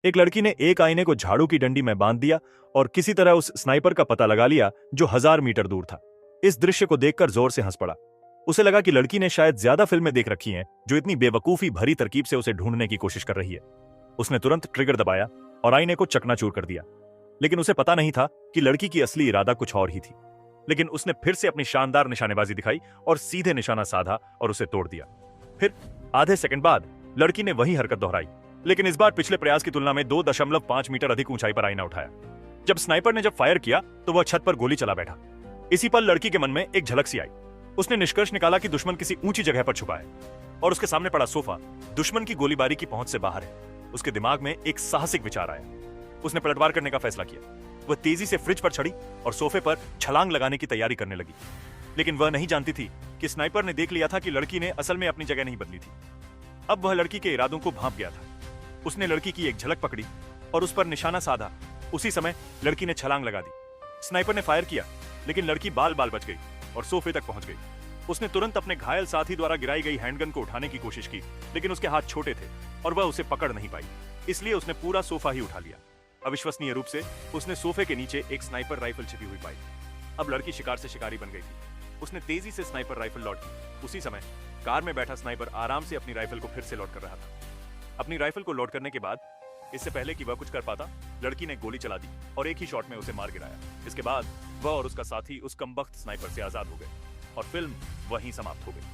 एक लड़की ने एक आईने को झाड़ू की डंडी में बांध दिया और किसी तरह उस स्नाइपर का पता लगा लिया जो 1000 मीटर दूर था। इस दृश्य को देखकर जोर से हंस पड़ा। उसे लगा कि लड़की ने शायद ज्यादा फिल्में देख रखी हैं जो इतनी बेवकूफी भरी तरकीब से उसे ढूंढने की कोशिश कर रही है। उसने तुरंत ट्रिगर दबाया और आईने को चकनाचूर कर दिया। लेकिन उसे पता नहीं था कि लड़की की असली इरादा कुछ और ही थी। लेकिन उसने फिर से अपनी शानदार निशानेबाजी दिखाई और सीधे निशाना साधा और उसे तोड़ दिया। फिर आधे सेकंड बाद लड़की ने वही हरकत दोहराई, लेकिन इस बार पिछले प्रयास की तुलना में 2.5 मीटर अधिक ऊंचाई पर आईना उठाया। जब स्नाइपर ने फायर किया तो वह छत पर गोली चला बैठा। इसी पल लड़की के मन में एक झलक सी आई। उसने निष्कर्ष निकाला कि दुश्मन किसी ऊंची जगह पर छुपा है और उसके सामने पड़ा सोफा दुश्मन की गोलीबारी की पहुंच से बाहर है। उसके दिमाग में एक साहसिक विचार आया। उसने पलटवार करने का फैसला किया। वह तेजी से फ्रिज पर चढ़ी और सोफे पर छलांग लगाने की तैयारी करने लगी। लेकिन वह नहीं जानती थी कि स्नाइपर ने देख लिया था कि लड़की ने असल में अपनी जगह नहीं बदली थी। अब वह लड़की के इरादों को भांप गया था। उसने लड़की की एक झलक पकड़ी और उस पर निशाना साधा। उसी समय लड़की ने छलांग लगा दी। स्नाइपर ने फायर किया, लेकिन लड़की बाल बाल बच गई और सोफे तक पहुंच गई। उसने तुरंत अपने घायल साथी द्वारा गिराई गई हैंडगन को उठाने की कोशिश की, लेकिन उसके हाथ छोटे थे और वह उसे पकड़ नहीं पाई। इसलिए उसने पूरा सोफा ही उठा लिया। अविश्वसनीय रूप से उसने सोफे के नीचे एक स्नाइपर राइफल छिपी हुई पाई। अब लड़की शिकार से शिकारी बन गई थी। उसने तेजी से स्नाइपर राइफल लॉड की। उसी समय कार में बैठा स्नाइपर आराम से अपनी राइफल को फिर से लोड कर रहा था। अपनी राइफल को लोड करने के बाद, इससे पहले कि वह कुछ कर पाता, लड़की ने गोली चला दी और एक ही शॉट में उसे मार गिराया। इसके बाद वह और उसका साथी उस कमबख्त स्नाइपर से आजाद हो गए और फिल्म वहीं समाप्त हो गई।